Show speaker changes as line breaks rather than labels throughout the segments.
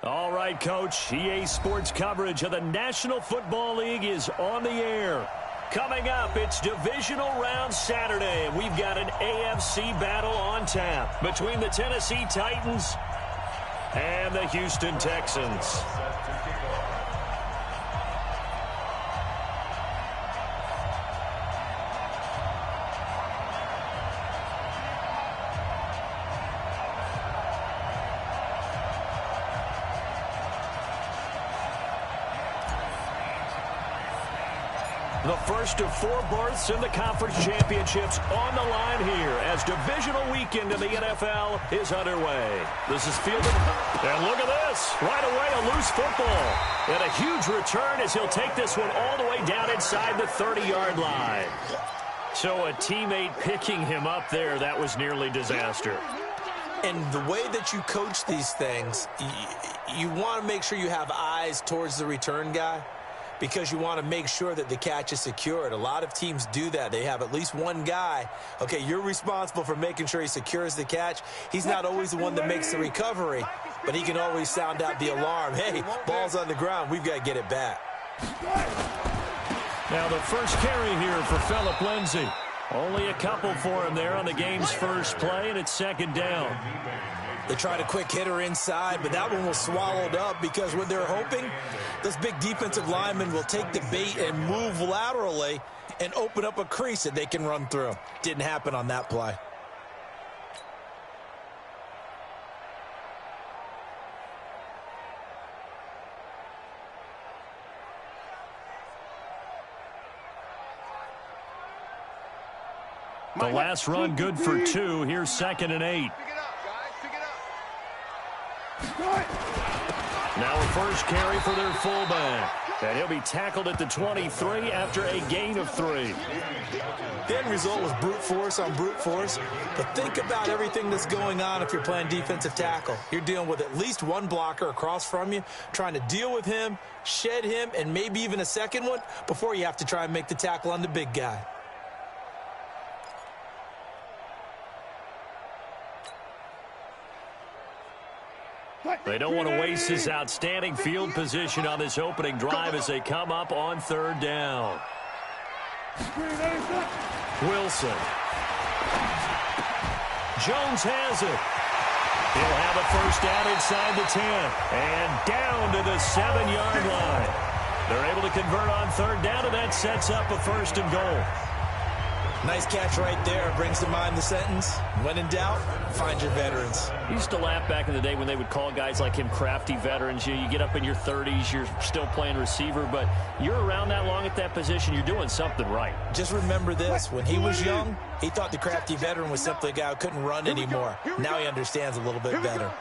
All right, Coach. EA Sports coverage of the National Football League is on the air. Coming up, it's Divisional Round Saturday, and we've got an AFC battle on tap between the Tennessee Titans and the Houston Texans. The first of 4 berths in the conference championships on the line here as divisional weekend in the NFL is underway. This is fielded. And look at this. Right away, a loose football. And a huge return as he'll take this one all the way down inside the 30-yard line. So a teammate picking him up there, that was nearly disaster.
And the way that you coach these things, you want to make sure you have eyes towards the return guy, because you want to make sure that the catch is secured. A lot of teams do that. They have at least one guy. Okay, you're responsible for making sure he secures the catch. He's not always the one that makes the recovery, but he can always sound out the alarm. Hey, ball's on the ground. We've got to get it back.
Now the first carry here for Phillip Lindsay. Only a couple for him there on the game's first play, and it's second down.
They tried a quick hitter inside, but that one was swallowed up because what they're hoping, this big defensive lineman will take the bait and move laterally and open up a crease that they can run through. Didn't happen on that play.
The last run good for 2. Here's 2nd and 8. Now a first carry for their fullback. And he'll be tackled at the 23 after a gain of 3.
The end result was brute force on brute force. But think about everything that's going on if you're playing defensive tackle. You're dealing with at least one blocker across from you, trying to deal with him, shed him, and maybe even a second one before you have to try and make the tackle on the big guy.
They don't want to waste this outstanding field position on this opening drive as they come up on 3rd down. Wilson. Jones has it. He'll have a first down inside the 10 and down to the 7-yard line. They're able to convert on 3rd down, and that sets up a 1st and goal.
Nice catch right there. Brings to mind the sentence, when in doubt, find your veterans.
I used to laugh back in the day when they would call guys like him crafty veterans. You get up in your 30s, you're still playing receiver, but you're around that long at that position, you're doing something right.
Just remember this. When he was young, he thought the crafty veteran was simply a guy who couldn't run anymore. Now he understands a little bit better.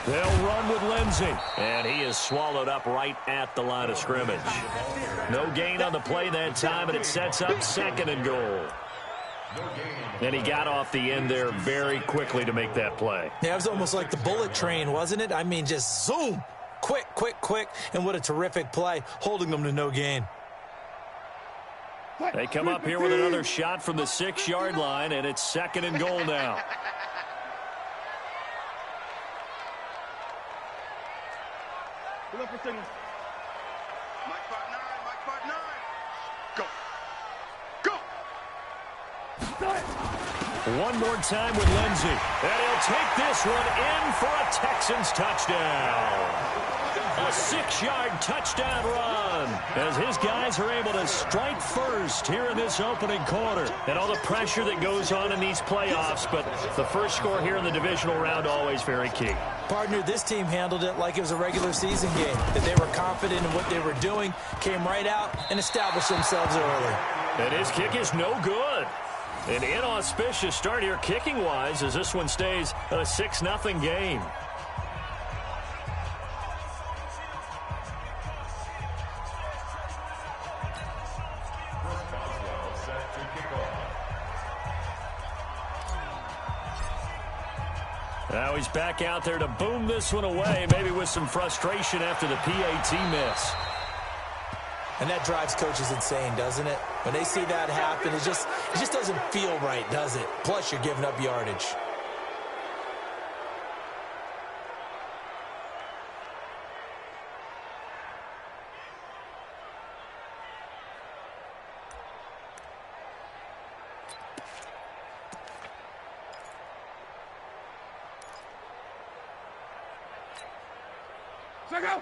They'll run with Lindsay, and he is swallowed up right at the line of scrimmage. No gain on the play that time, and it sets up 2nd and goal. And he got off the end there very quickly to make that play.
Yeah, it was almost like the bullet train, wasn't it? I mean, just zoom, quick, quick, quick, and what a terrific play, holding them to no gain.
They come up here with another shot from the 6-yard line, and it's 2nd and goal now. One more time with Lindsay, and he'll take this one in for a Texans touchdown. A 6-yard touchdown run as his guys are able to strike first here in this opening quarter. And all the pressure that goes on in these playoffs, but the first score here in the divisional round always very key.
Partner, this team handled it like it was a regular season game, that they were confident in what they were doing, came right out and established themselves early.
And his kick is no good. An inauspicious start here kicking-wise as this one stays a 6-0 game. Now he's back out there to boom this one away, maybe with some frustration after the PAT miss.
And that drives coaches insane, doesn't it? When they see that happen, it just doesn't feel right, does it? Plus, you're giving up yardage.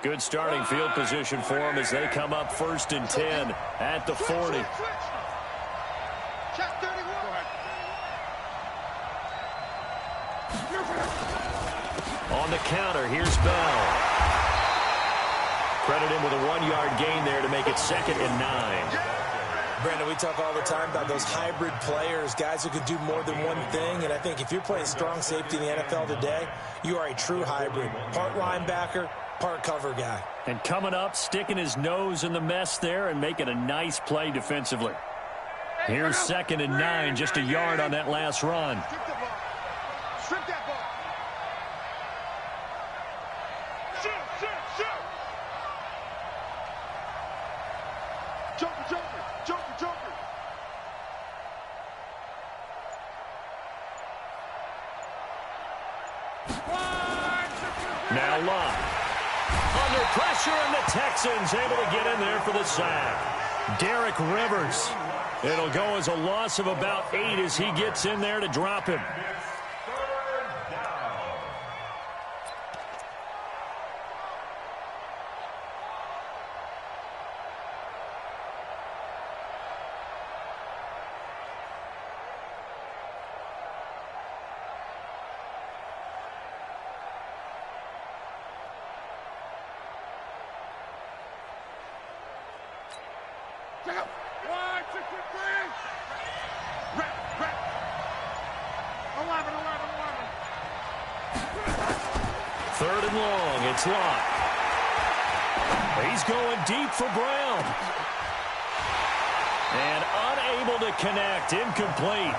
Good starting field position for them as they come up 1st and 10 at the 40. On the counter, here's Bell. Credit him with a 1-yard gain there to make it 2nd and 9.
Brandon, we talk all the time about those hybrid players, guys who could do more than one thing, and I think if you're playing strong safety in the NFL today, you are a true hybrid. Part linebacker, part cover guy.
And coming up, sticking his nose in the mess there and making a nice play defensively. Here's 2nd and 9, just a yard on that last run.
Strip that ball. Shoot. Joker.
Now Love. Under pressure, and the Texans able to get in there for the sack. Derek Rivers. It'll go as a loss of about 8 as he gets in there to drop him. It's Locke. He's going deep for Brown. And unable to connect. Incomplete.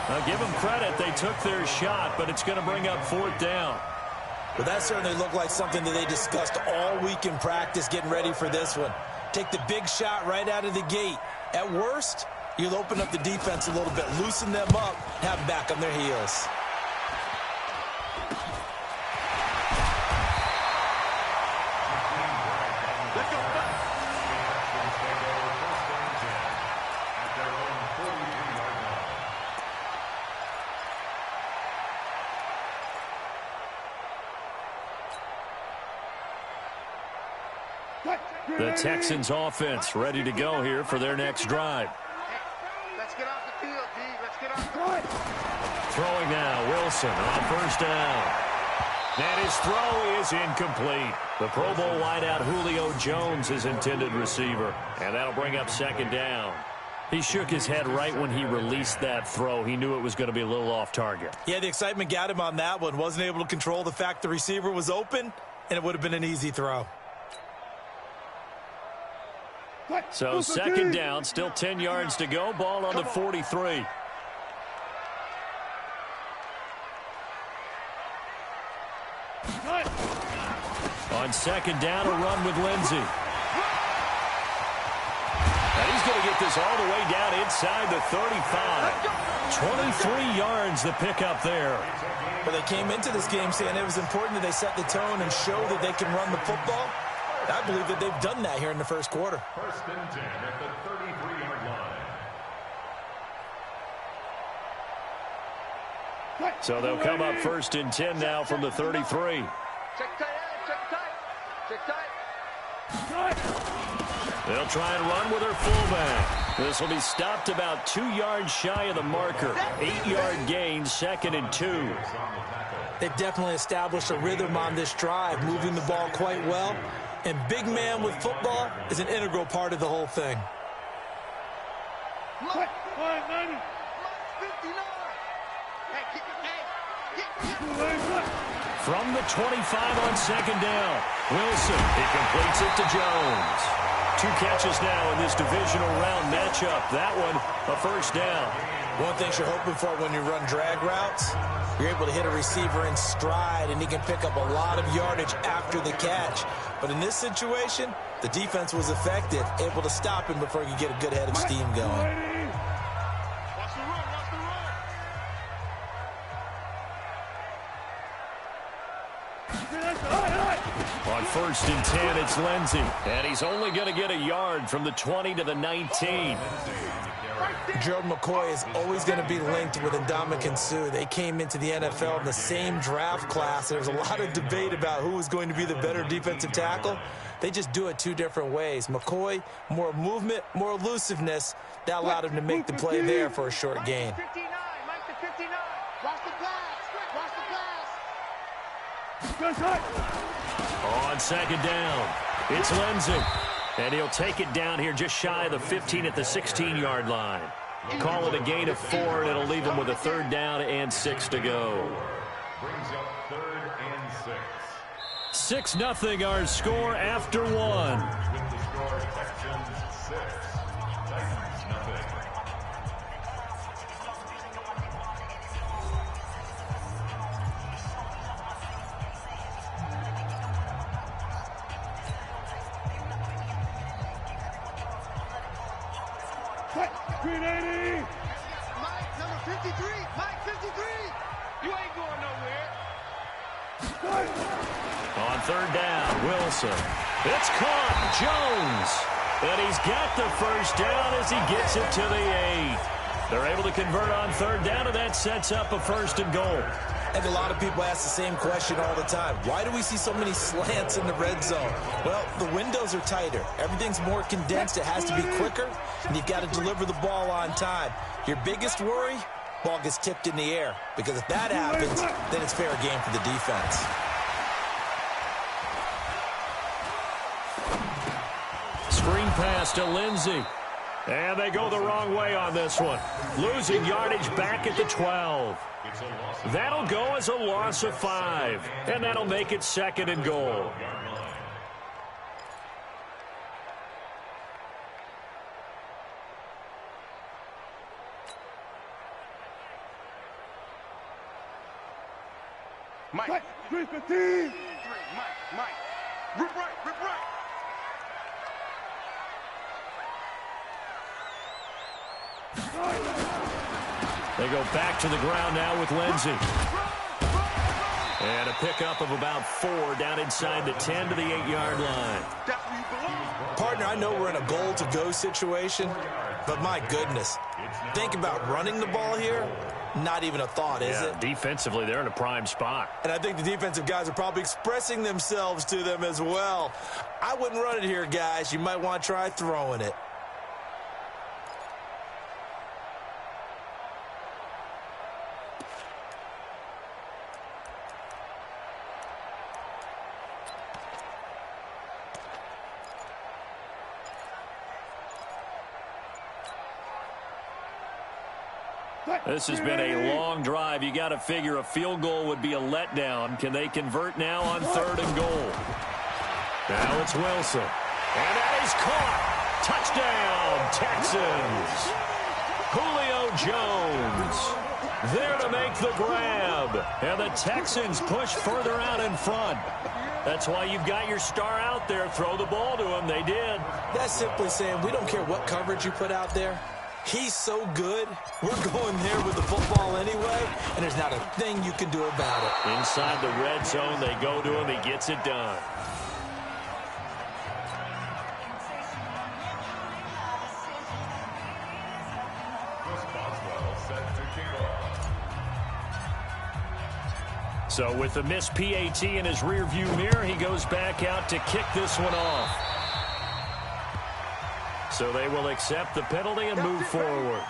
Now give them credit. They took their shot, but it's going to bring up 4th down.
Well, that certainly looked like something that they discussed all week in practice getting ready for this one. Take the big shot right out of the gate. At worst, you'll open up the defense a little bit, loosen them up, have them back on their heels.
The Texans offense ready to go here for their next drive.
Let's get off the field, D. Let's get off the field.
Throwing now, Wilson on 1st down. And his throw is incomplete. The Pro Bowl wideout Julio Jones is intended receiver. And that'll bring up 2nd down. He shook his head right when he released that throw. He knew it was going to be a little off target.
Yeah, the excitement got him on that one. Wasn't able to control the fact the receiver was open, and it would have been an easy throw.
So 2nd down, still 10 yards to go. Ball on the 43. On 2nd down, a run with Lindsey. And he's going to get this all the way down inside the 35. 23 yards the pickup there.
Well, they came into this game saying it was important that they set the tone and show that they can run the football. I believe that they've done that here in the 1st quarter.
1st and 10 at the 33-yard line.
So they'll come up 1st and 10 now from the 33.
Check tight.
They'll try and run with their fullback. This will be stopped about 2 yards shy of the marker. 8-yard gain, 2nd and 2.
They've definitely established a rhythm on this drive, moving the ball quite well. And big man with football is an integral part of the whole thing.
From the 25 on 2nd down. Wilson, he completes it to Jones. 2 catches now in this divisional round matchup. That one, a first down.
One thing you're hoping for when you run drag routes, you're able to hit a receiver in stride, and he can pick up a lot of yardage after the catch. But in this situation, the defense was effective, able to stop him before he could get a good head of steam going.
On 1st and 10, it's Lindsey. And he's only going to get a yard from the 20 to the 19.
Gerald McCoy is always going to be linked with Ndamukong Suh. They came into the NFL in the same draft class. There was a lot of debate about who was going to be the better defensive tackle. They just do it 2 different ways. McCoy, more movement, more elusiveness. That allowed him to make the play there for a short gain.
Mike to 59. Watch the pass. Watch the pass.
On 2nd down, it's Lindsey. And he'll take it down here just shy of the 15 at the 16-yard line. Call it a gain of 4, and it'll leave him with a 3rd down and 6 to go.
Brings up 3rd and 6.
6-0 our score after 1.
With the score, Texans 6, Titans nothing.
Mike, number 53. Mike, 53. You ain't going nowhere.
On 3rd down, Wilson. It's caught. Jones. And he's got the first down as he gets it to the 8. They're able to convert on 3rd down, and that sets up a 1st and goal.
And a lot of people ask the same question all the time. Why do we see so many slants in the red zone? Well, the windows are tighter. Everything's more condensed. It has to be quicker, and you've got to deliver the ball on time. Your biggest worry, ball gets tipped in the air. Because if that happens, then it's fair game for the defense.
Screen pass to Lindsey. And they go the wrong way on this one. Losing yardage back at the 12. That'll go as a loss of 5. And that'll make it 2nd and goal.
Mike. 315. Mike. Rip right.
They go back to the ground now with Lindsey. And a pickup of about 4 down inside the 10 to the 8-yard line.
Partner, I know we're in a goal-to-go situation, but my goodness, think about running the ball here. Not even a thought, is it?
Defensively, they're in a prime spot.
And I think the defensive guys are probably expressing themselves to them as well. I wouldn't run it here, guys. You might want to try throwing it.
This has been a long drive. You got to figure a field goal would be a letdown. Can they convert now on 3rd and goal? Now it's Wilson. And that is caught. Touchdown, Texans. Julio Jones there to make the grab. And the Texans push further out in front. That's why you've got your star out there. Throw the ball to him. They did.
That's simply saying we don't care what coverage you put out there. He's so good, we're going there with the football anyway, and there's not a thing you can do about it.
Inside the red zone, they go to him. He gets it done. So with the missed PAT in his rearview mirror, he goes back out to kick this one off. So they will accept the penalty and move forward.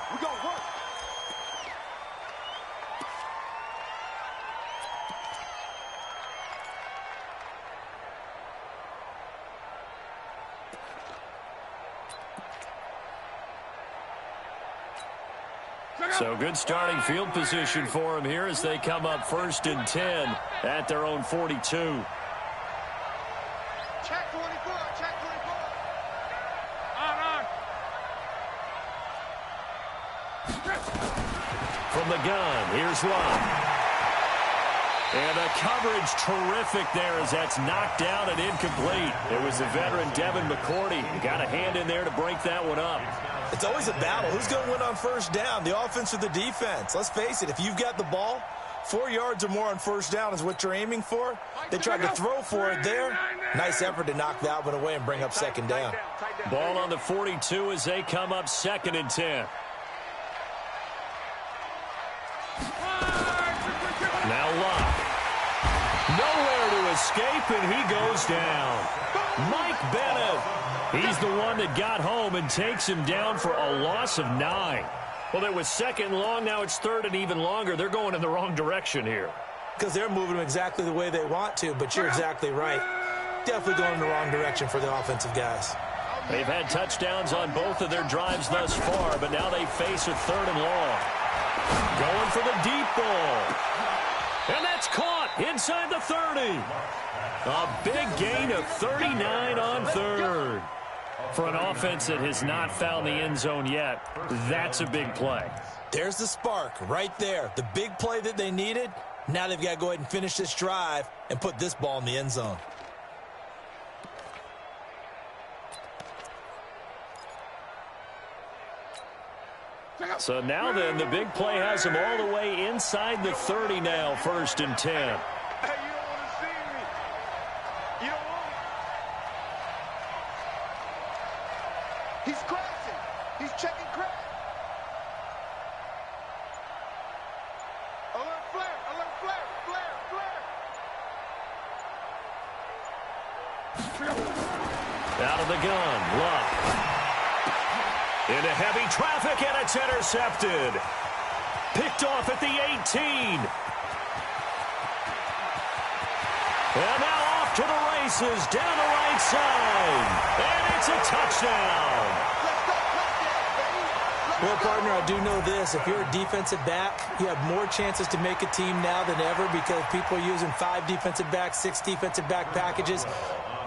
So good starting field position for him here as they come up 1st and 10 at their own 42.
Check 24.
From the gun, here's Love. And the coverage terrific there as that's knocked down and incomplete. It was the veteran Devin McCourty. Got a hand in there to break that one up.
It's always a battle. Who's going to win on first down, the offense or the defense? Let's face it, if you've got the ball, 4 yards or more on first down is what you're aiming for. They tried to throw for it there. Nice effort to knock that one away and bring up second down.
Ball on the 42 as they come up 2nd and 10. Now Love. Nowhere to escape, and he goes down. Mike Bennett. He's the one that got home and takes him down for a loss of 9. Well, it was 2nd and long. Now it's 3rd and even longer. They're going in the wrong direction here.
Because they're moving them exactly the way they want to, but you're exactly right. Definitely going in the wrong direction for the offensive guys.
They've had touchdowns on both of their drives thus far, but now they face a 3rd and long. Going for the deep ball. And that's caught inside the 30. A big gain of 39 on 3rd. For an offense that has not found the end zone yet, that's a big play.
There's the spark right there. The big play that they needed. Now they've got to go ahead and finish this drive and put this ball in the end zone.
So now then, the big play has him all the way inside the 30 now, 1st and 10.
Hey, you don't want to see me. You don't want it. He's crashing. He's checking crash. Alert flare, flare, flare.
Out of the gun, Love. Into heavy traffic, and it's intercepted. Picked off at the 18. And now off to the races, down the right side. And it's a touchdown.
Well, partner, I do know this. If you're a defensive back, you have more chances to make a team now than ever because people are using 5 defensive backs, 6 defensive back packages.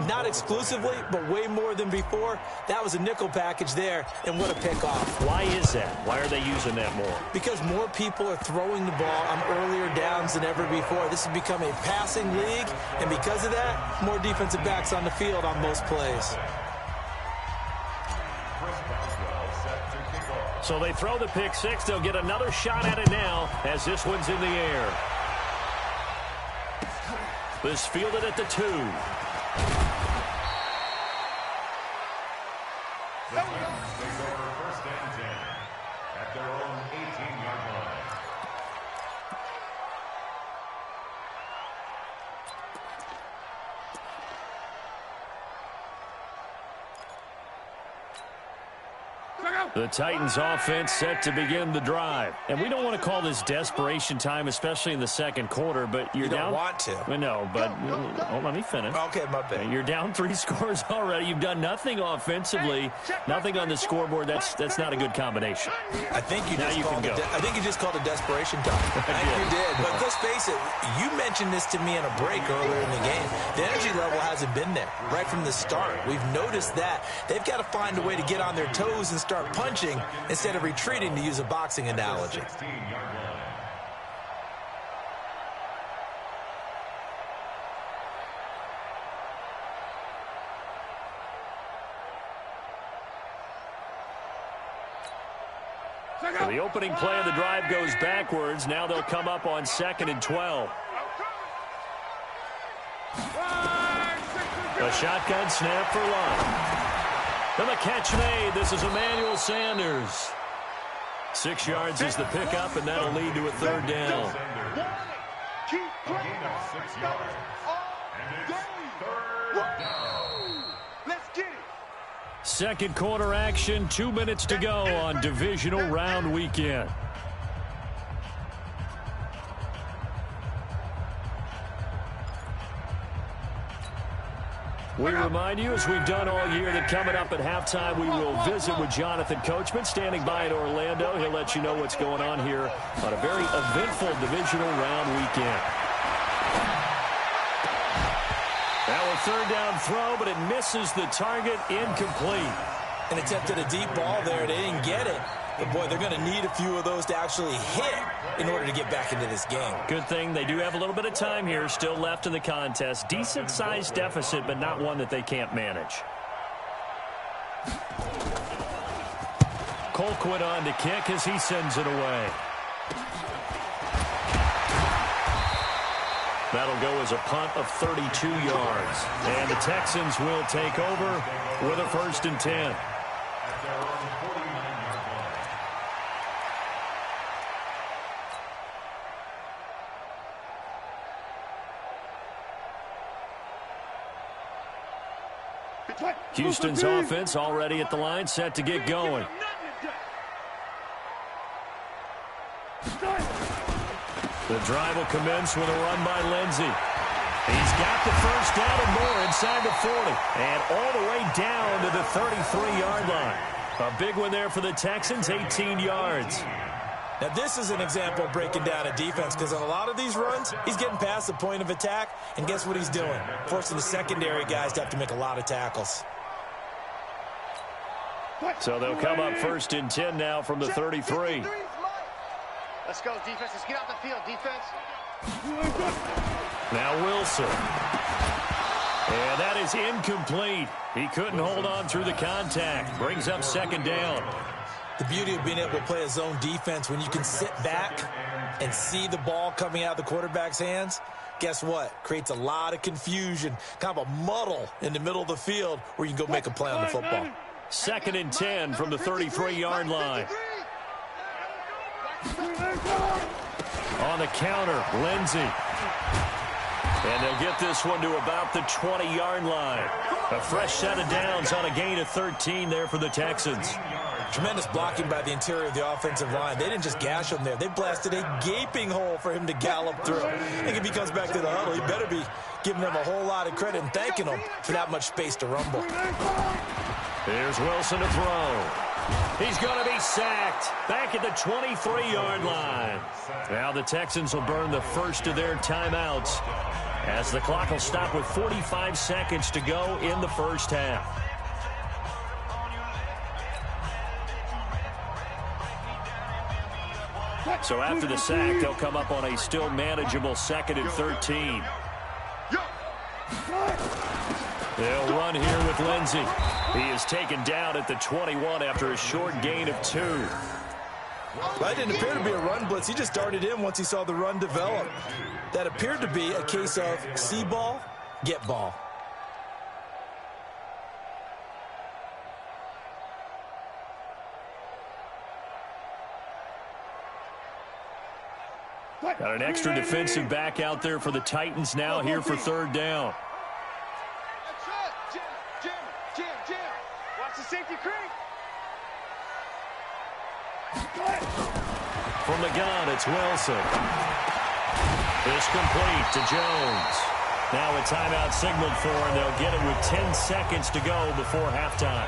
Not exclusively, but way more than before. That was a nickel package there, and what a pickoff.
Why is that? Why are they using that more?
Because more people are throwing the ball on earlier downs than ever before. This has become a passing league, and because of that, more defensive backs on the field on most plays.
So they throw the pick 6. They'll get another shot at it now as this one's in the air. This fielded at the 2.
The Titans take over 1st and 10 at their own 18-yard line.
The Titans offense set to begin the drive. And we don't want to call this desperation time, especially in the 2nd quarter, but you're down.
You don't want to.
I know, but let me finish.
Okay, my bad.
You're down 3 scores already. You've done nothing offensively, nothing on the scoreboard. That's not a good combination.
I think you
now
just
you
called
can go.
I think you just called it desperation time. I think you did. But let's face it, you mentioned this to me in a break earlier in the game. The energy level hasn't been there right from the start. We've noticed that. They've got to find a way to get on their toes and start punching instead of retreating, to use a boxing analogy.
16-yard line.
So the opening play of the drive goes backwards. Now they'll come up on 2nd and 12. A shotgun snap for Love. And the catch made. This is Emmanuel Sanders. 6 yards is the pickup, and that'll lead to a 3rd down.
Keep playing.
Gain of 6 yards. And it's 3rd down.
Let's get it.
2nd quarter action, 2 minutes to go on divisional round weekend. We remind you, as we've done all year, that coming up at halftime, we will visit with Jonathan Coachman, standing by in Orlando. He'll let you know what's going on here on a very eventful divisional round weekend. Now a 3rd down throw, but it misses the target, incomplete.
And attempted a deep ball there. They didn't get it. But, boy, they're going to need a few of those to actually hit in order to get back into this game.
Good thing they do have a little bit of time here still left in the contest. Decent-sized deficit, but not one that they can't manage. Colquitt on to kick as he sends it away. That'll go as a punt of 32 yards. And the Texans will take over with a 1st and 10. Houston's offense already at the line, set to get going. The drive will commence with a run by Lindsey. He's got the first down and more inside the 40. And all the way down to the 33-yard line. A big one there for the Texans, 18 yards.
Now, this is an example of breaking down a defense, because on a lot of these runs, he's getting past the point of attack, and guess what he's doing? Forcing the secondary guys to have to make a lot of tackles.
So they'll come up 1st and 10 now from the 33.
Let's go, defense. Let's get off the field, defense.
Now Wilson. And that is incomplete. He couldn't hold on through the contact. Brings up 2nd down.
The beauty of being able to play a zone defense, when you can sit back and see the ball coming out of the quarterback's hands, guess what? Creates a lot of confusion, kind of a muddle in the middle of the field where you can go make a play on the football.
2nd and 10 from the 33-yard line. On the counter, Lindsey. And they'll get this one to about the 20-yard line. A fresh set of downs on a gain of 13 there for the Texans.
Tremendous blocking by the interior of the offensive line. They didn't just gash him there. They blasted a gaping hole for him to gallop through. I think if he comes back to the huddle, he better be giving them a whole lot of credit and thanking them for that much space to rumble.
Here's Wilson to throw. He's going to be sacked back at the 23-yard line. Now the Texans will burn the first of their timeouts as the clock will stop with 45 seconds to go in the first half. So after the sack, they'll come up on a still manageable 2nd and 13. They'll run here with Lindsey. He is taken down at the 21 after a short gain of 2.
That didn't appear to be a run blitz. He just darted in once he saw the run develop. That appeared to be a case of see ball, get ball.
Got an extra defensive back out there for the Titans now here for 3rd down.
Jim. Watch the safety creep.
From the gun, it's Wilson. It's complete to Jones. Now a timeout signaled for, and they'll get it with 10 seconds to go before halftime.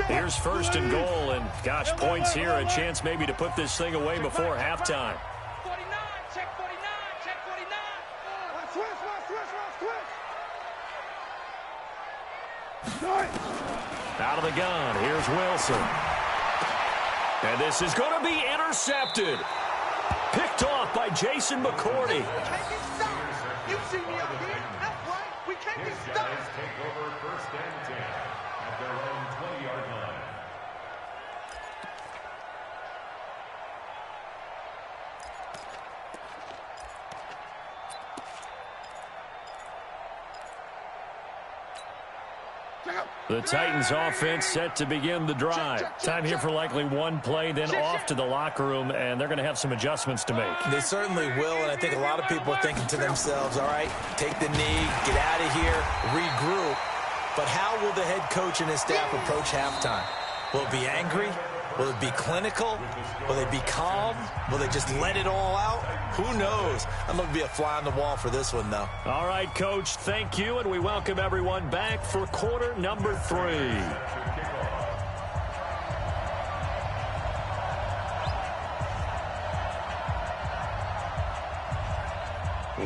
Here's 1st and goal, and gosh, points here, a chance maybe to put this thing away before halftime.
49, check 49, check 49.
Out of the gun, here's Wilson. And this is going to be intercepted. Picked off by Jason McCourty.
We can't get stopped. You see me up here. That's right. We can't get stopped.
Take over 1st and 10 at their own 20-yard line.
The Titans offense set to begin the drive. Time here for likely one play, then off to the locker room, and they're going to have some adjustments to make.
They certainly will, and I think a lot of people are thinking to themselves, all right, take the knee, get out of here, regroup. But how will the head coach and his staff approach halftime? Will it be angry? Will it be clinical? Will they be calm? Will they just let it all out? Who knows? I'm going to be a fly on the wall for this one, though.
All right, Coach, thank you, and we welcome everyone back for quarter number 3.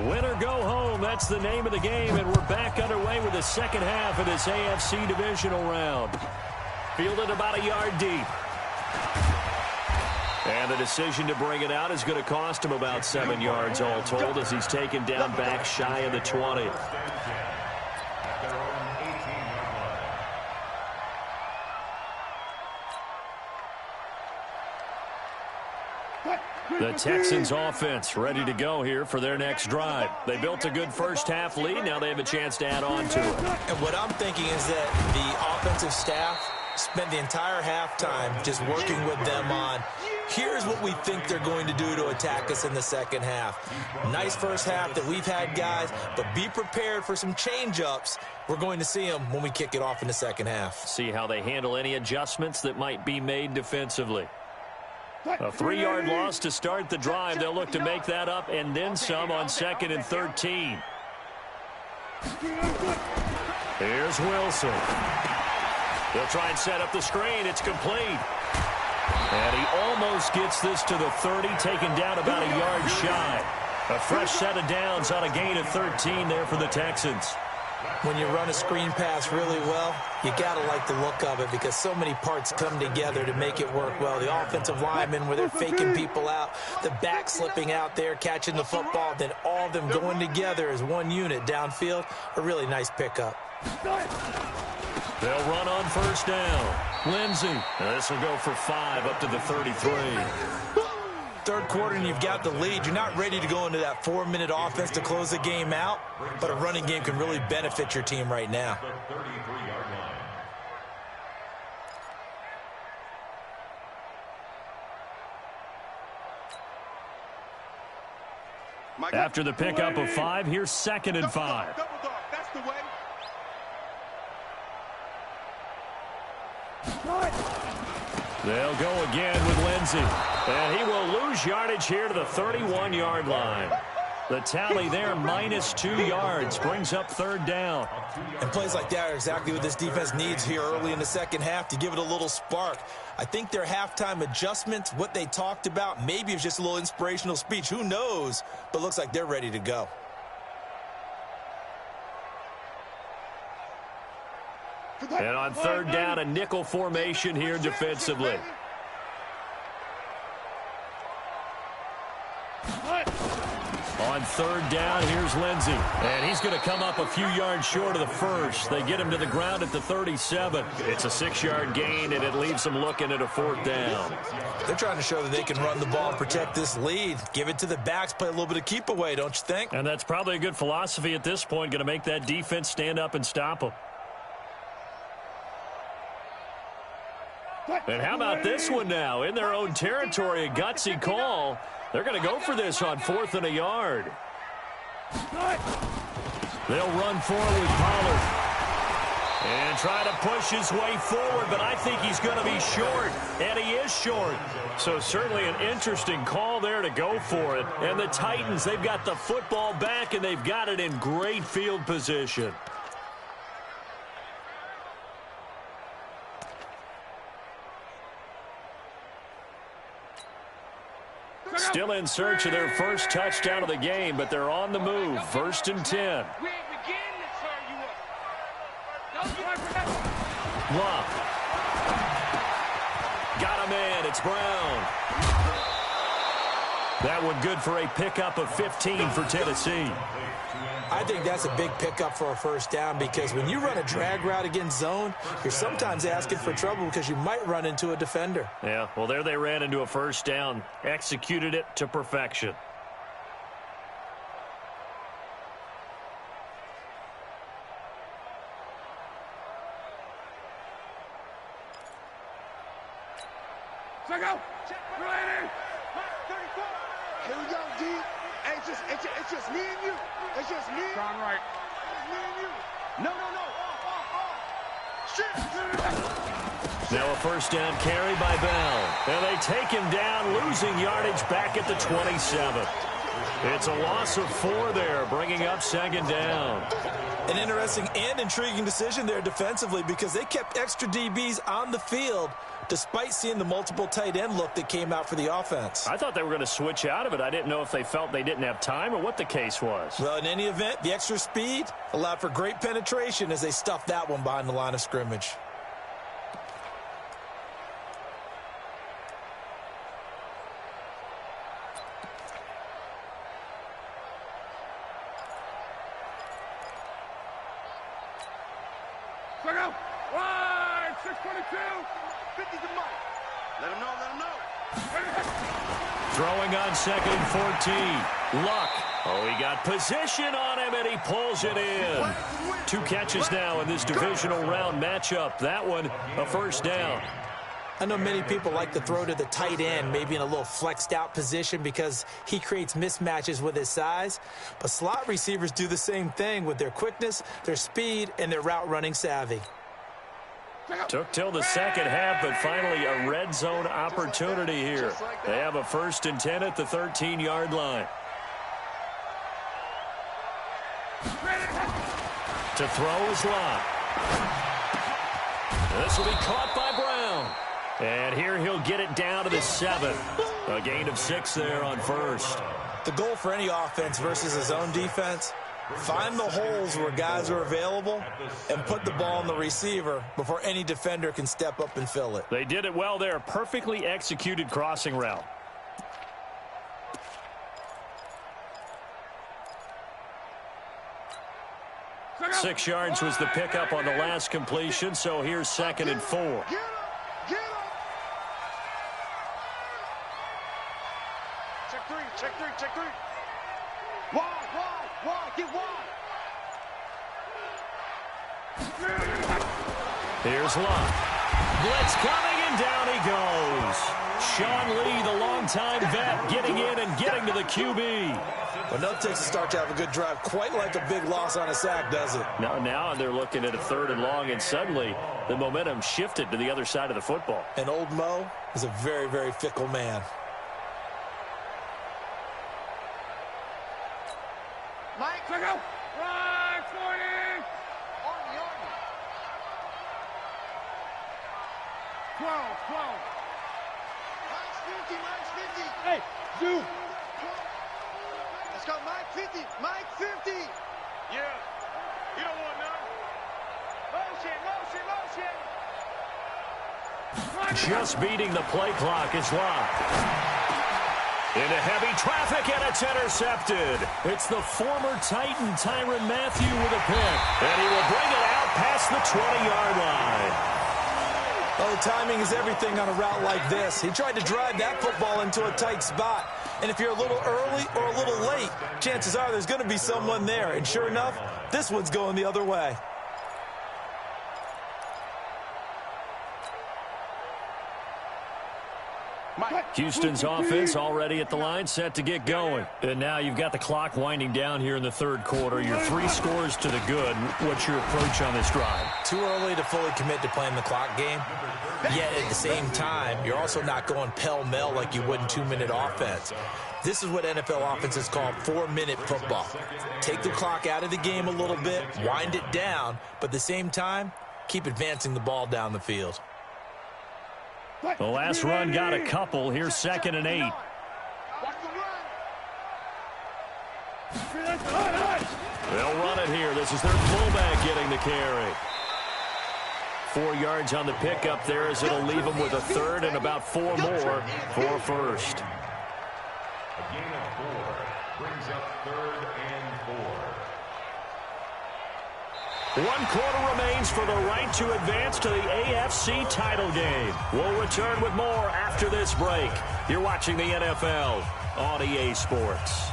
Win or go home, that's the name of the game, and we're back underway with the second half of this AFC divisional round. Fielded about a yard deep. And the decision to bring it out is going to cost him about 7 yards all told as he's taken down back shy of the 20. The Texans offense ready to go here for their next drive. They built a good first half lead. Now they have a chance to add on to it.
And what I'm thinking is that the offensive staff spent the entire halftime just working with them on, here's what we think they're going to do to attack us in the second half. Nice first half that we've had, guys, but be prepared for some change-ups. We're going to see them when we kick it off in the second half.
See how they handle any adjustments that might be made defensively. A 3-yard loss to start the drive. They'll look to make that up and then some on 2nd and 13. Here's Wilson. They'll try and set up the screen. It's complete. And he almost gets this to the 30, taken down about a yard shy. A fresh set of downs on a gain of 13 there for the Texans.
When you run a screen pass really well, you got to like the look of it because so many parts come together to make it work well. The offensive linemen where they're faking people out, the back slipping out there, catching the football, then all of them going together as one unit downfield. A really nice pickup.
They'll run on first down. Lindsey. This will go for 5 up to the 33.
Third quarter and you've got the lead. You're not ready to go into that 4-minute offense to close the game out, but a running game can really benefit your team right now.
After the pickup of 5, here's 2nd and 5.
That's the way.
They'll go again with Lindsey. And he will lose yardage here to the 31-yard line. The tally there, -2 yards, brings up 3rd down.
And plays like that are exactly what this defense needs here early in the second half to give it a little spark. I think their halftime adjustments, what they talked about, maybe it's just a little inspirational speech. Who knows? But looks like they're ready to go.
And on 3rd down, a nickel formation here defensively. On 3rd down, here's Lindsey. And he's going to come up a few yards short of the first. They get him to the ground at the 37. It's a 6-yard gain, and it leaves them looking at a 4th down.
They're trying to show that they can run the ball and protect this lead. Give it to the backs, play a little bit of keep away, don't you think?
And that's probably a good philosophy at this point, going to make that defense stand up and stop them. And how about this one now? In their own territory, a gutsy call. They're going to go for this on 4th and a yard. They'll run forward with Pollard. And try to push his way forward, but I think he's going to be short. And he is short. So certainly an interesting call there to go for it. And the Titans, they've got the football back, and they've got it in great field position. Still in search of their first touchdown of the game, but they're on the move. 1st and 10.
We ain't beginning to turn you up.
Bluff. Got a man. It's Brown. That one good for a pickup of 15 for Tennessee.
I think that's a big pickup for a first down because when you run a drag route against zone, you're sometimes asking for trouble because you might run into a defender.
Yeah, well, there they ran into a first down. Executed it to perfection.
Check out. Ready. 34. Here we go, D. Hey, it's just me and you. It's just me. Sound right. It's me and you. No. Shit.
Now a first down carry by Bell. And they take him down, losing yardage back at the 27. It's a loss of 4 there, bringing up 2nd down.
An interesting and intriguing decision there defensively because they kept extra DBs on the field despite seeing the multiple tight end look that came out for the offense.
I thought they were going to switch out of it. I didn't know if they felt they didn't have time or what the case was.
Well, in any event, the extra speed allowed for great penetration as they stuffed that one behind the line of scrimmage.
Check out. Wide. 622. 50 to Mike. Let him know. Let him know.
Throwing on 2nd and 14. Luck. Oh, he got position on him, and he pulls it in. 2 catches now in this divisional round matchup. That one, a first down.
I know many people like to throw to the tight end, maybe in a little flexed out position because he creates mismatches with his size. But slot receivers do the same thing with their quickness, their speed, and their route running savvy.
Took till the second half, but finally a red zone opportunity here. They have a 1st and 10 at the 13-yard line. To throw is Lott. This will be caught by Brown. And here he'll get it down to the 7. A gain of 6 there on 1st.
The goal for any offense versus his own defense, find the holes where guys are available and put the ball on the receiver before any defender can step up and fill it.
They did it well there. Perfectly executed crossing route. Six yards was the pickup on the last completion, so here's 2nd and 4.
Get him. Get him. Check 3. Check 3. Check 3. Wide. Get wide.
Here's Lott. Blitz coming, and down he goes. Sean Lee, the longtime vet, getting in and getting to the QB.
Well, no takes to start to have a good drive, quite like a big loss on a sack, does it?
Now they're looking at a 3rd and long, and suddenly the momentum shifted to the other side of the football.
And old Mo is a very, very fickle man.
Mike, check out. Right, 40. Army. 12. Mike's 50. Hey, Zoo. Let's go, Mike 50. Mike 50. Yeah. You don't want none. Motion.
Just beating the play clock is locked. Into heavy traffic, and it's intercepted. It's the former Titan Tyrann Mathieu with a pick. And he will bring it out past the 20-yard line.
Oh, timing is everything on a route like this. He tried to drive that football into a tight spot. And if you're a little early or a little late, chances are there's going to be someone there. And sure enough, this one's going the other way.
Houston's offense already at the line, set to get going. And now you've got the clock winding down here in the 3rd quarter. You're 3 scores to the good. What's your approach on this drive?
Too early to fully commit to playing the clock game. Yet at the same time, you're also not going pell-mell like you would in 2-minute offense. This is what NFL offenses call 4-minute football. Take the clock out of the game a little bit, wind it down, but at the same time, keep advancing the ball down the field.
The last run got a couple. Here's 2nd and 8. They'll run it here. This is their fullback getting the carry. 4 yards on the pickup there as it'll leave them with a 3rd and about 4 more for a 1st.
A gain of 4 brings up 3rd and 4.
1 quarter remains for the right to advance to the AFC title game. We'll return with more after this break. You're watching the NFL on EA Sports.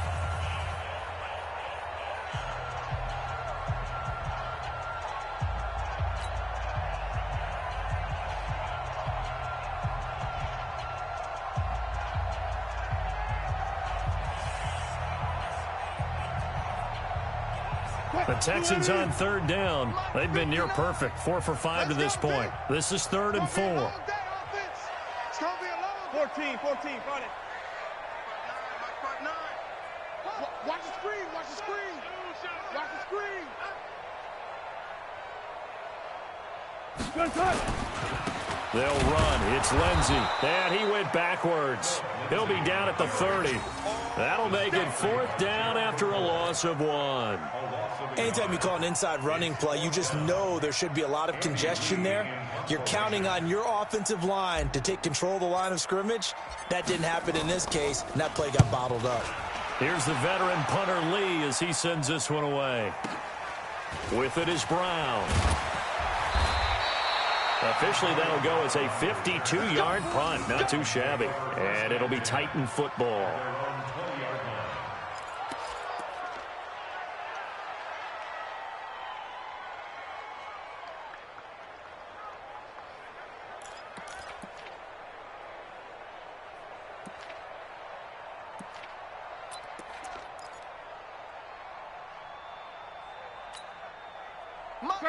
The Texans on 3rd down. They've been near perfect. 4 for 5 to this point. This is 3rd and 4.
It's going to be 11. 14. Got it. Watch the screen. Watch the screen.
They'll run. It's Lindsey. And he went backwards. He'll be down at the 30. That'll make it 4th down after a loss of 1.
Anytime you call an inside running play, you just know there should be a lot of congestion there. You're counting on your offensive line to take control of the line of scrimmage. That didn't happen in this case, and that play got bottled up.
Here's the veteran punter Lee as he sends this one away. With it is Brown. Officially, that'll go as a 52-yard punt. Not too shabby. And it'll be Titan football.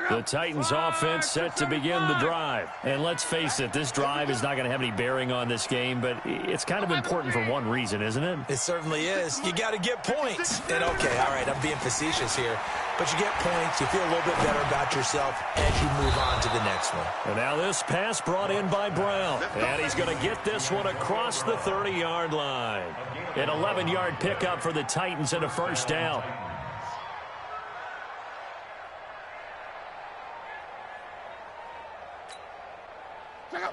The Titans offense set to begin the drive. And let's face it, this drive is not going to have any bearing on this game, but it's kind of important for one reason, isn't it?
It certainly is. You got to get points. And okay, all right, I'm being facetious here, but you get points, you feel a little bit better about yourself as you move on to the next one.
And now this pass brought in by Brown. And he's going to get this one across the 30-yard line. An 11-yard pickup for the Titans and a 1st down.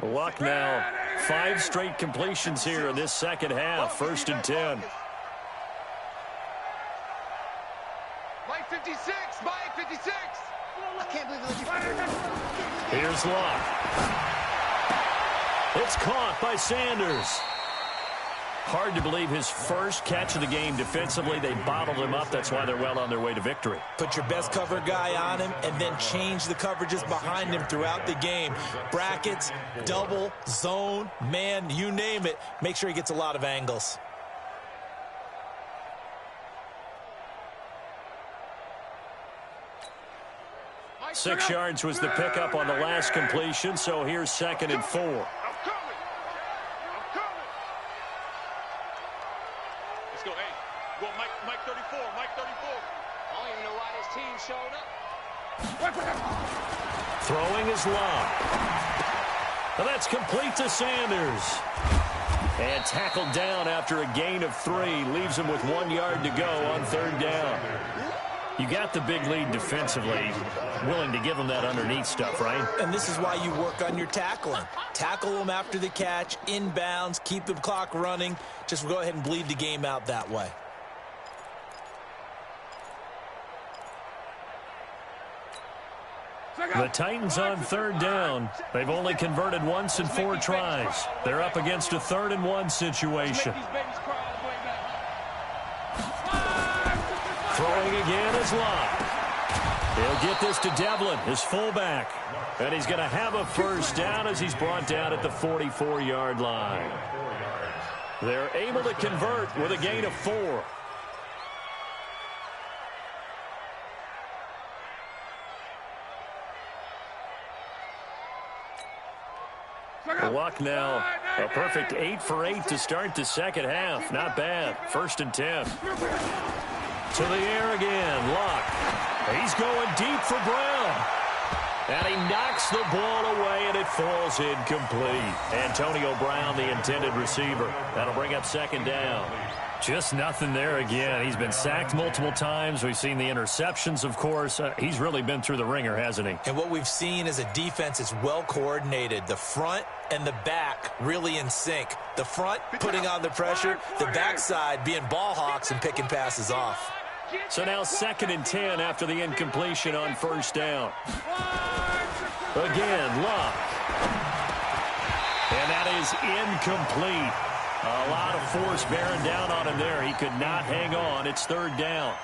Luck now. 5 straight completions here in this second half. 1st and 10.
Mike 56, Mike 56.
I can't believe it.
Here's Luck. It's caught by Sanders. Hard to believe his first catch of the game defensively. They bottled him up. That's why they're well on their way to victory.
Put your best cover guy on him and then change the coverages behind him throughout the game. Brackets, double, zone, man, you name it. Make sure he gets a lot of angles.
Six yards was the pickup on the last completion, so here's 2nd and 4. Throwing is Locke. And that's complete to Sanders. And tackled down after a gain of 3. Leaves him with 1 yard to go on 3rd down. You got the big lead defensively. Willing to give him that underneath stuff, right?
And this is why you work on your tackling. Tackle them after the catch, inbounds, keep the clock running. Just go ahead and bleed the game out that way.
The Titans on 3rd down. They've only converted once in 4 tries. They're up against a 3rd and 1 situation. Throwing again is Locke. He'll get this to Devlin, his fullback. And he's going to have a 1st down as he's brought down at the 44-yard line. They're able to convert with a gain of 4. Luck now. A perfect 8 for 8 to start the second half. Not bad. 1st and 10. To the air again. Luck. He's going deep for Brown. And he knocks the ball away, and it falls incomplete. Antonio Brown, the intended receiver. That'll bring up 2nd down. Just nothing there again. He's been sacked multiple times. We've seen the interceptions, of course. He's really been through the ringer, hasn't he?
And what we've seen is a defense is well coordinated. The front and the back really in sync. The front putting on the pressure, the backside being ball hawks and picking passes off.
So now 2nd and 10 after the incompletion on 1st down. Again, Luck. And that is incomplete. A lot of force bearing down on him there. He could not hang on. It's 3rd down.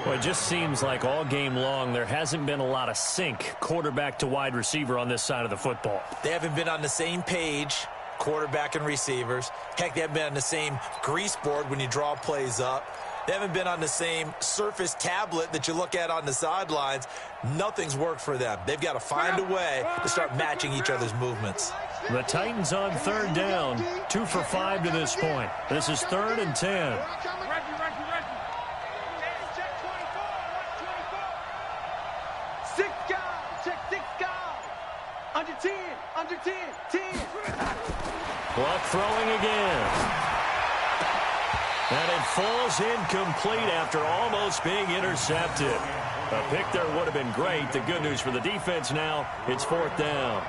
Well, it just seems like all game long there hasn't been a lot of sync quarterback to wide receiver on this side of the football.
They haven't been on the same page, quarterback and receivers. Heck, they haven't been on the same grease board when you draw plays up. They haven't been on the same Surface tablet that you look at on the sidelines. Nothing's worked for them. They've got to find a way to start matching each other's movements.
The Titans on 3rd down. 2 for 5 to this point. This is 3rd and 10. throwing again. And it falls incomplete after almost being intercepted. A pick there would have been great. The good news for the defense now, it's 4th down.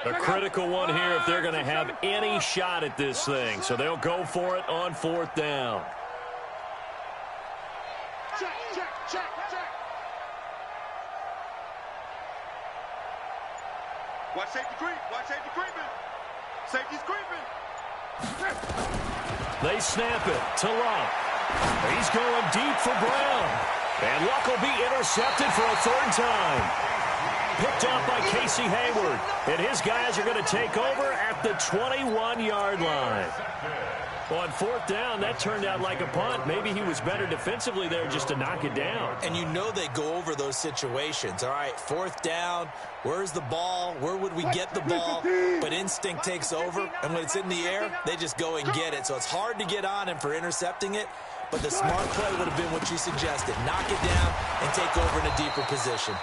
A critical one here if they're going to have any shot at this thing. So they'll go for it on 4th down.
Check, check, check, check. Watch safety creep. Watch safety creeping. Safety's creeping.
They snap it to Luck. He's going deep for Brown. And Luck will be intercepted for a 3rd time. Picked out by Casey Hayward. And his guys are going to take over at the 21-yard line. On 4th down, that turned out like a punt. Maybe he was better defensively there just to knock it down.
And you know they go over those situations. All right, 4th down, where's the ball? Where would we get the ball? But instinct takes over, and when it's in the air, they just go and get it. So it's hard to get on him for intercepting it, but the smart play would have been what you suggested. Knock it down and take over in a deeper position.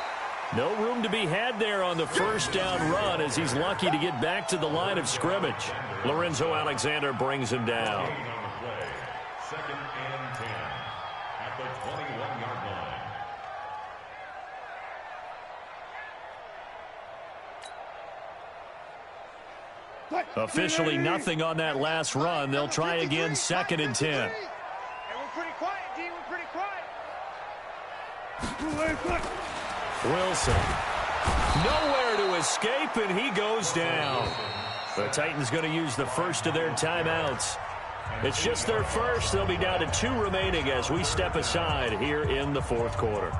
No room to be had there on the 1st down run as he's lucky to get back to the line of scrimmage. Lorenzo Alexander brings him down.
2nd and 10 at the 21-yard line.
Officially nothing on that last run. They'll try again 2nd and 10.
Hey, we're pretty quiet, D. We're pretty quiet.
Wilson. Nowhere to escape, and he goes down. The Titans going to use the first of their timeouts. It's just their first. They'll be down to 2 remaining as we step aside here in the 4th quarter.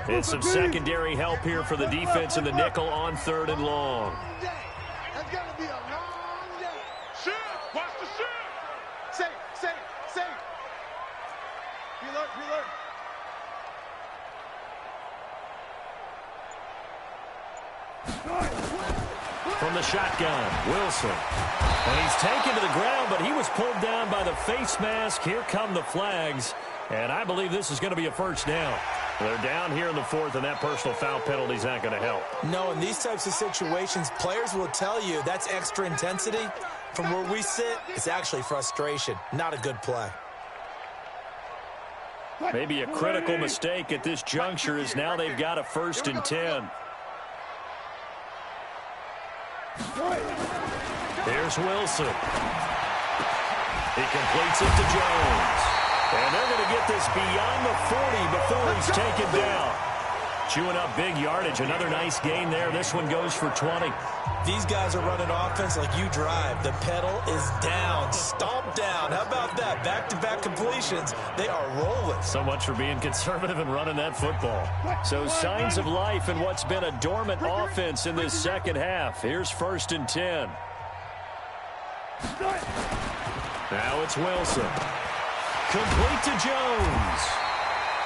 And some secondary help here for the defense in the nickel on 3rd and long.
That's going to be a long day.
Shift! Watch the shift!
Safe, safe, safe. Be alert, be alert.
From the shotgun, Wilson. And he's taken to the ground, but he was pulled down by the face mask. Here come the flags. And I believe this is going to be a 1st down. They're down here in the 4th, and that personal foul penalty is not going to help.
No, in these types of situations, players will tell you that's extra intensity. From where we sit, it's actually frustration. Not a good play.
Maybe a critical mistake at this juncture is now they've got a 1st and 10. Here's Wilson. He completes it to Jones. And they're going to get this beyond the 40 before he's taken down. Chewing up big yardage. Another nice gain there. This one goes for 20.
These guys are running offense like you drive. The pedal is down. Stomp down. How about that? Back-to-back completions. They are rolling.
So much for being conservative and running that football. So signs of life in what's been a dormant offense in this 2nd half. Here's 1st and 10. Now it's Wilson. Complete to Jones.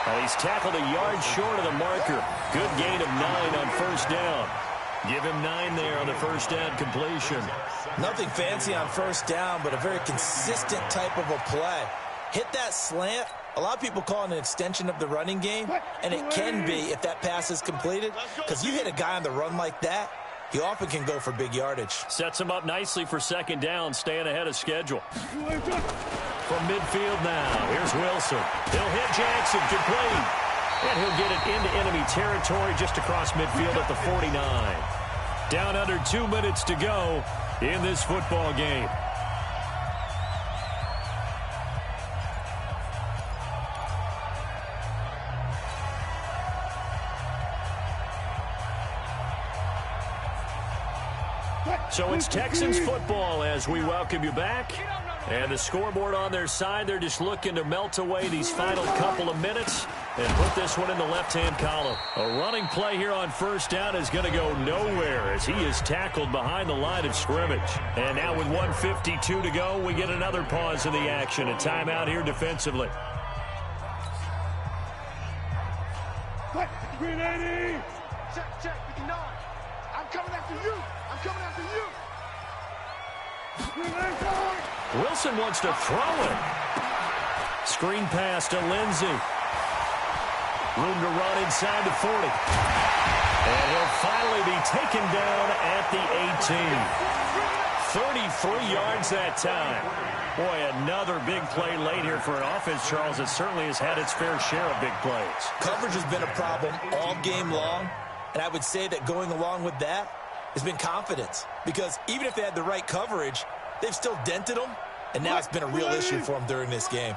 And he's tackled a yard short of the marker. Good gain of 9 on 1st down. Give him 9 there on the 1st down completion.
Nothing fancy on 1st down, but a very consistent type of a play. Hit that slant. A lot of people call it an extension of the running game, and it can be if that pass is completed, because you hit a guy on the run like that, he often can go for big yardage.
Sets him up nicely for 2nd down, staying ahead of schedule. From midfield now, here's Wilson. He'll hit Jackson, complete. And he'll get it into enemy territory just across midfield at the 49. Down under 2 minutes to go in this football game. So it's Texans football as we welcome you back. And the scoreboard on their side, they're just looking to melt away these final couple of minutes and put this one in the left-hand column. A running play here on first down is going to go nowhere as he is tackled behind the line of scrimmage. And now with 1:52 to go, we get another pause in the action. A timeout here defensively.
380! Check, 59. I'm coming after you. I'm coming after you.
Wilson wants to throw it. Screen pass to Lindsey. Room to run inside the 40. And he'll finally be taken down at the 18. 33 yards that time. Boy, another big play late here for an offense, Charles, that certainly has had its fair share of big plays.
Coverage has been a problem all game long, and I would say that going along with that has been confidence. Because even if they had the right coverage, they've still dented them, and now it's been a real issue for them during this game.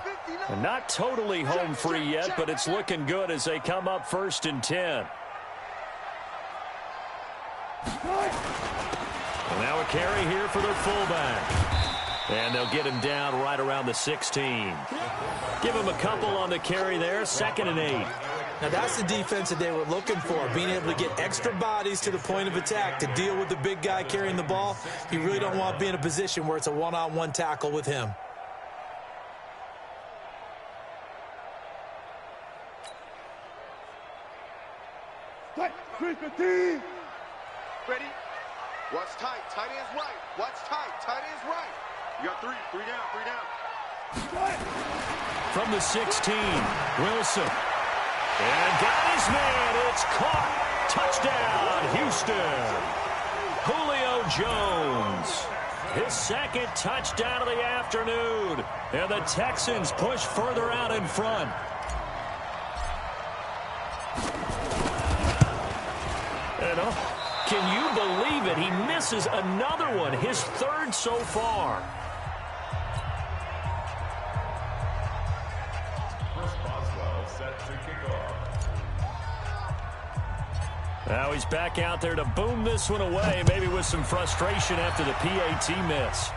And not totally home free yet, but it's looking good as they come up 1st and 10. Well, now a carry here for their fullback. And they'll get him down right around the 16. Give him a couple on the carry there, 2nd and 8.
Now that's the defense that they were looking for, being able to get extra bodies to the point of attack to deal with the big guy carrying the ball. You really don't want to be in a position where it's a one-on-one tackle with him.
Ready? Watch tight. Tight end's right. Watch tight. Tight end's right. You got three down.
From the 16, Wilson. And got his man. It's caught. Touchdown, Houston. Julio Jones. His 2nd touchdown of the afternoon. And the Texans push further out in front. And can you believe it? He misses another one, his 3rd so far. Now he's back out there to boom this one away, maybe with some frustration after the PAT miss.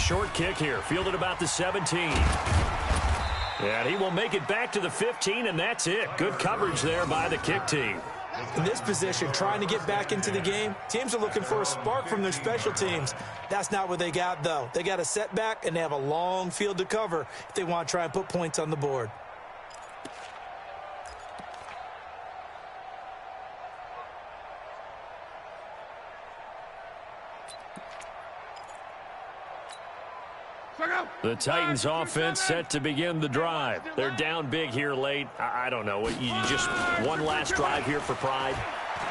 Short kick here, fielded about the 17. And he will make it back to the 15, and that's it. Good coverage there by the kick team.
In this position, trying to get back into the game, teams are looking for a spark from their special teams. That's not what they got, though. They got a setback, and they have a long field to cover if they want to try and put points on the board.
The Titans offense set to begin the drive. They're down big here late. I don't know. You just one last drive here for pride.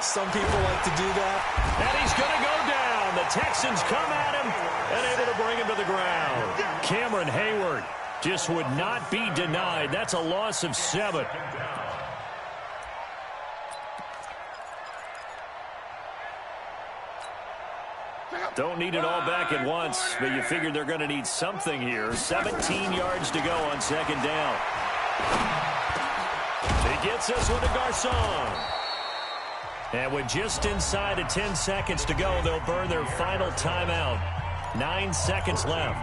Some people like to do that.
And he's going to go down. The Texans come at him and able to bring him to the ground. Cameron Hayward just would not be denied. That's a loss of 7. Don't need it all back at once, but you figured they're going to need something here. 17 yards to go on 2nd down. He gets this one to Garcon. And with just inside of 10 seconds to go, they'll burn their final timeout. 9 seconds left.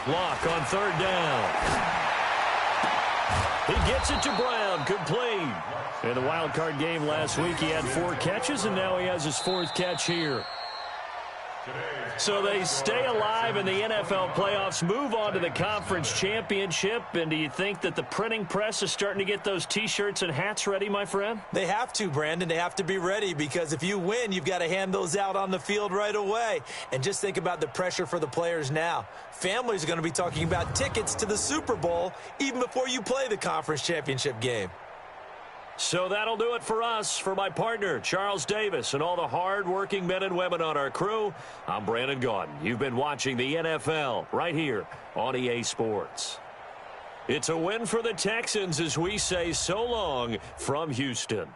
Block on 3rd down. He gets it to Brown. Complete. In the wild card game last week, he had 4 catches, and now he has his 4th catch here. So they stay alive in the NFL playoffs, move on to the conference championship. And do you think that the printing press is starting to get those T-shirts and hats ready, my friend?
They have to, Brandon. They have to be ready because if you win, you've got to hand those out on the field right away. And just think about the pressure for the players now. Families are going to be talking about tickets to the Super Bowl even before you play the conference championship game.
So that'll do it for us. For my partner, Charles Davis, and all the hard-working men and women on our crew, I'm Brandon Gaudin. You've been watching the NFL right here on EA Sports. It's a win for the Texans as we say so long from Houston.